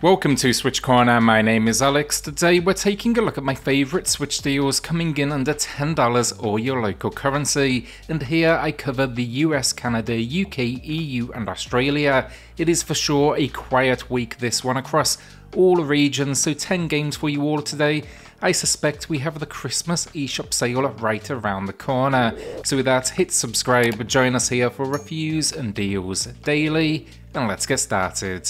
Welcome to SwitchCorner, my name is Alex. Today we're taking a look at my favourite Switch deals coming in under $10 or your local currency, and here I cover the US, Canada, UK, EU and Australia. It is for sure a quiet week this one across all regions, so 10 games for you all today. I suspect we have the Christmas eShop sale right around the corner. So with that, hit subscribe, join us here for reviews and deals daily, and let's get started.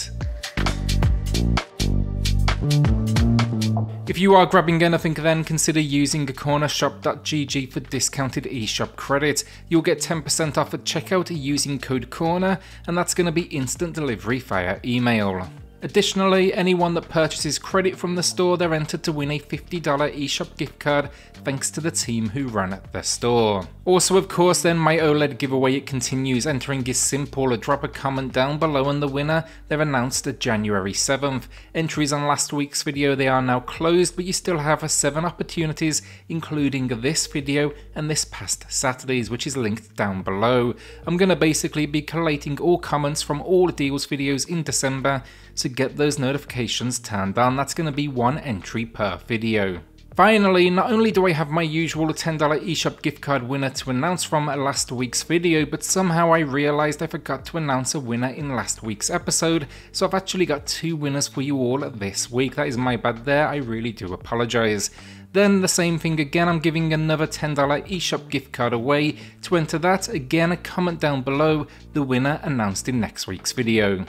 If you are grabbing anything, then consider using cornershop.gg for discounted eShop credit. You'll get 10% off at checkout using code CORNER, and that's going to be instant delivery via email. Additionally, anyone that purchases credit from the store, they're entered to win a $50 eShop gift card thanks to the team who run the store. Also, of course, then my OLED giveaway, it continues. Entering is simple. Drop a comment down below and the winner, they're announced at January 7th. Entries on last week's video, they are now closed, but you still have 7 opportunities, including this video and this past Saturday's, which is linked down below. I'm going to basically be collating all comments from all deals videos in December, so get those notifications turned on. That's going to be 1 entry per video. Finally, not only do I have my usual $10 eShop gift card winner to announce from last week's video, but somehow I realised I forgot to announce a winner in last week's episode, so I've actually got 2 winners for you all this week. That is my bad there, I really do apologise. Then the same thing again, I'm giving another $10 eShop gift card away. To enter that, again, comment down below the winner announced in next week's video.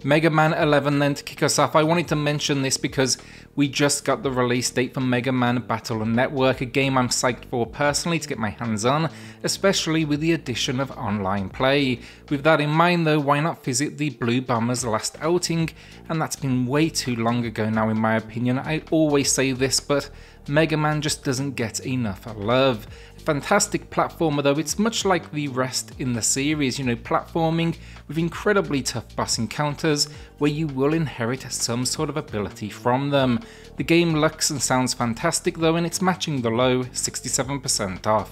Mega Man 11 then to kick us off. I wanted to mention this because we just got the release date for Mega Man Battle Network, a game I'm psyched for personally to get my hands on, especially with the addition of online play. With that in mind though, why not visit the Blue Bombers last outing? And that's been way too long ago now in my opinion. I always say this, but Mega Man just doesn't get enough love. Fantastic platformer though, it's much like the rest in the series, platforming with incredibly tough boss encounters where you will inherit some sort of ability from them. The game looks and sounds fantastic though, and it's matching the low 67% off.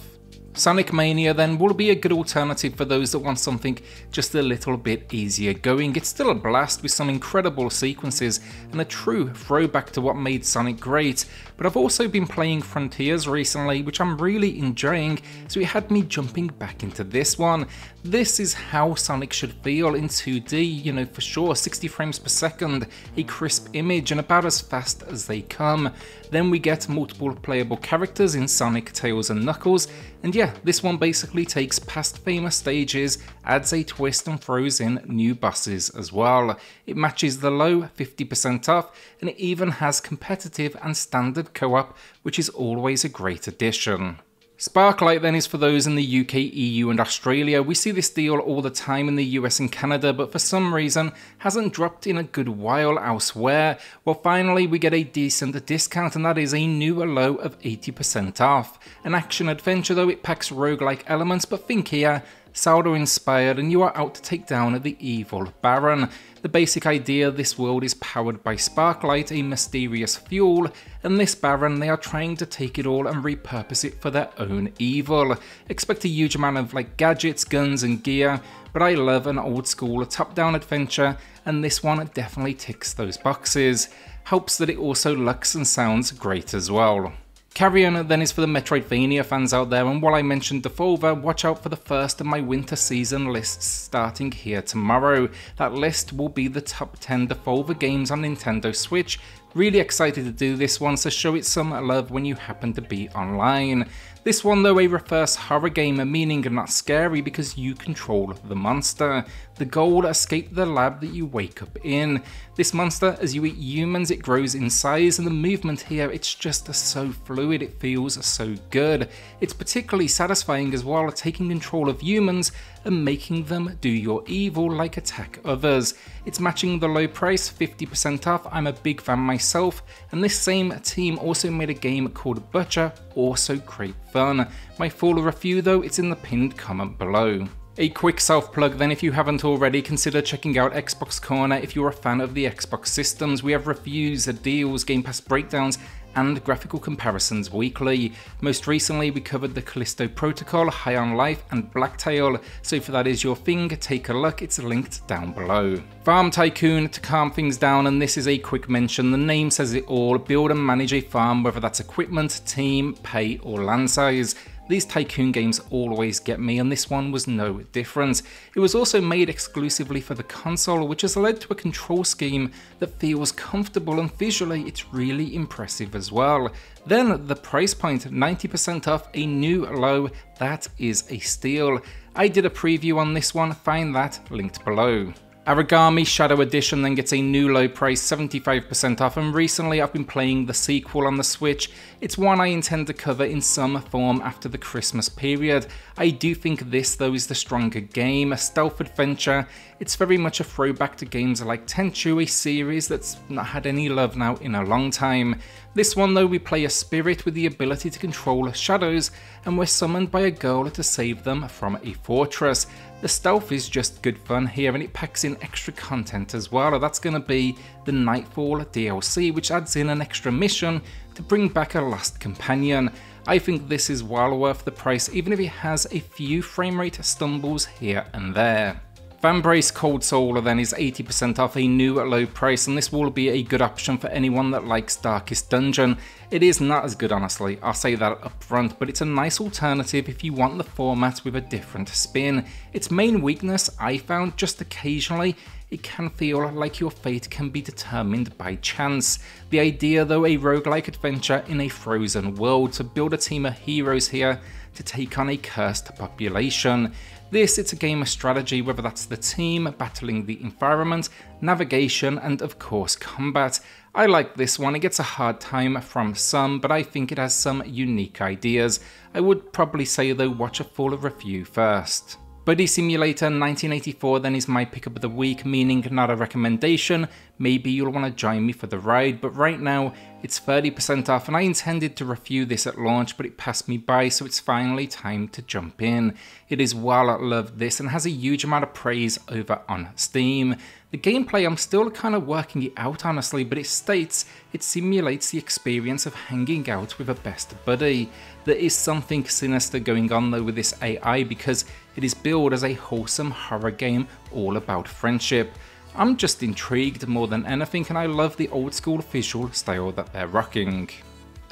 Sonic Mania then will be a good alternative for those that want something just a little bit easier going. It's still a blast with some incredible sequences and a true throwback to what made Sonic great, but I've also been playing Frontiers recently, which I'm really enjoying, so it had me jumping back into this one. This is how Sonic should feel in 2D, for sure, 60 frames per second, a crisp image and about as fast as they come. Then we get multiple playable characters in Sonic, Tails and Knuckles, and yeah, this one basically takes past famous stages, adds a twist and throws in new bosses as well. It matches the low 50% off, and it even has competitive and standard co-op, which is always a great addition. Sparklite then is for those in the UK, EU and Australia. We see this deal all the time in the US and Canada, but for some reason hasn't dropped in a good while elsewhere. Well, finally we get a decent discount, and that is a new low of 80% off. An action adventure though, it packs roguelike elements, but think here, Zelda inspired, and you are out to take down the evil Baron. The basic idea, this world is powered by Sparklite, a mysterious fuel, and this Baron, they are trying to take it all and repurpose it for their own evil. Expect a huge amount of gadgets, guns and gear, but I love an old school top-down adventure, and this one definitely ticks those boxes. Helps that it also looks and sounds great as well. Carrion then is for the Metroidvania fans out there, and while I mentioned Devolver, watch out for the first of my winter season lists starting here tomorrow. That list will be the top 10 Devolver games on Nintendo Switch. Really excited to do this one, so show it some love when you happen to be online. This one though, a reverse horror game, meaning not scary because you control the monster. The goal, escape the lab that you wake up in. This monster, as you eat humans, it grows in size, and the movement here, it's just so fluid, it feels so good. It's particularly satisfying as well, taking control of humans and making them do your evil like attack others. It's matching the low price, 50% off. I'm a big fan myself, and this same team also made a game called Butcher, also great fun. My full review though, it's in the pinned comment below. A quick self-plug then, if you haven't already, consider checking out XboxCorner if you're a fan of the Xbox systems. We have reviews, deals, Game Pass breakdowns, and graphical comparisons weekly. Most recently we covered the Callisto Protocol, High on Life, and Blacktail, so if that is your thing, take a look, it's linked down below. Farm Tycoon to calm things down, and this is a quick mention, the name says it all: build and manage a farm, whether that's equipment, team, pay, or land size. These Tycoon games always get me, and this one was no different. It was also made exclusively for the console, which has led to a control scheme that feels comfortable, and visually it's really impressive as well. Then the price point, 90% off, a new low, that is a steal. I did a preview on this one, find that linked below. Aragami Shadow Edition then gets a new low price, 75% off, and recently I've been playing the sequel on the Switch. It's one I intend to cover in some form after the Christmas period. I do think this though is the stronger game, a stealth adventure. It's very much a throwback to games like Tenchu, a series that's not had any love now in a long time. This one though, we play a spirit with the ability to control shadows, and we're summoned by a girl to save them from a fortress. The stealth is just good fun here, and it packs in extra content as well. That's going to be the Nightfall DLC, which adds in an extra mission to bring back a lost companion. I think this is well worth the price, even if it has a few frame rate stumbles here and there. Vambrace Cold Soul then is 80% off, a new low price, and this will be a good option for anyone that likes Darkest Dungeon. It is not as good, honestly, I'll say that up front, but it's a nice alternative if you want the format with a different spin. Its main weakness, I found, just occasionally, it can feel like your fate can be determined by chance. The idea though, a roguelike adventure in a frozen world, to build a team of heroes here to take on a cursed population. It's a game of strategy, whether that's the team, battling the environment, navigation, and of course combat. I like this one, it gets a hard time from some, but I think it has some unique ideas. I would probably say though, watch a full review first. Buddy Simulator 1984 then is my pick up of the week, meaning not a recommendation. Maybe you'll want to join me for the ride, but right now it's 30% off, and I intended to review this at launch, but it passed me by, so it's finally time to jump in. It is well loved, this, and has a huge amount of praise over on Steam. The gameplay, I'm still kind of working it out honestly, but it states it simulates the experience of hanging out with a best buddy. There is something sinister going on though with this AI, because it is billed as a wholesome horror game all about friendship. I'm just intrigued more than anything, and I love the old school visual style that they're rocking.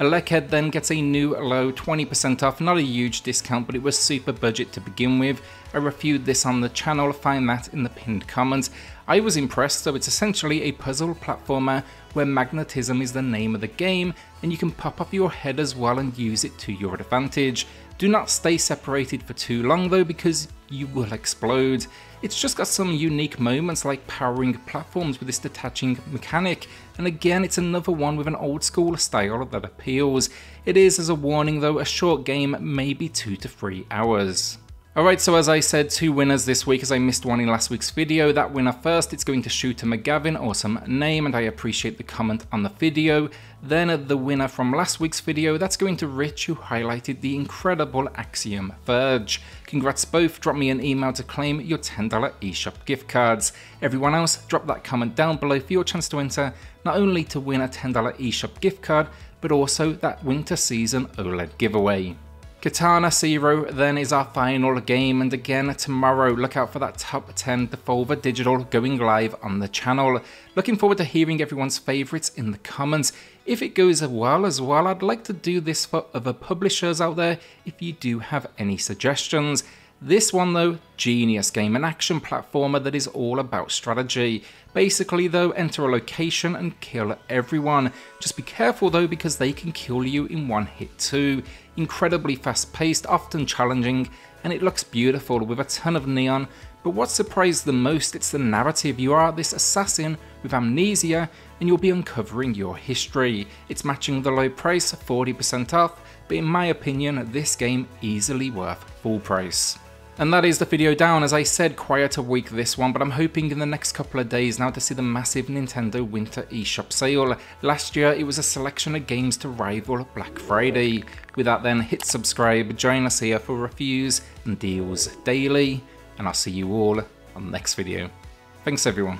ElecHead then gets a new low, 20% off, not a huge discount, but it was super budget to begin with. I reviewed this on the channel, find that in the pinned comments. I was impressed, so it's essentially a puzzle platformer where magnetism is the name of the game, and you can pop off your head as well and use it to your advantage. Do not stay separated for too long though, because you will explode. It's just got some unique moments like powering platforms with this detaching mechanic, and again it's another one with an old school style that appeals. It is, as a warning though, a short game, maybe 2 to 3 hours. Alright, so as I said, 2 winners this week as I missed one in last week's video. That winner first, it's going to Shooter McGavin, awesome name, and I appreciate the comment on the video. Then the winner from last week's video, that's going to Rich, who highlighted the incredible Axiom Verge. Congrats both, drop me an email to claim your $10 eShop gift cards. Everyone else, drop that comment down below for your chance to enter not only to win a $10 eShop gift card, but also that winter season OLED giveaway. Katana Zero then is our final game, and again tomorrow look out for that top 10 Devolver Digital going live on the channel. Looking forward to hearing everyone's favourites in the comments. If it goes well as well, I'd like to do this for other publishers out there if you do have any suggestions. This one though, genius game, an action platformer that is all about strategy. Basically though, enter a location and kill everyone. Just be careful though, because they can kill you in one hit too. Incredibly fast paced, often challenging, and it looks beautiful with a ton of neon. But what surprised the most, it's the narrative. You are this assassin with amnesia, and you'll be uncovering your history. It's matching the low price, 40% off, but in my opinion, this game easily worth full price. And that is the video down. As I said, quieter week this one, but I'm hoping in the next couple of days now to see the massive Nintendo Winter eShop sale. Last year it was a selection of games to rival Black Friday. With that then, hit subscribe, join us here for reviews and deals daily. and I'll see you all on the next video. Thanks everyone.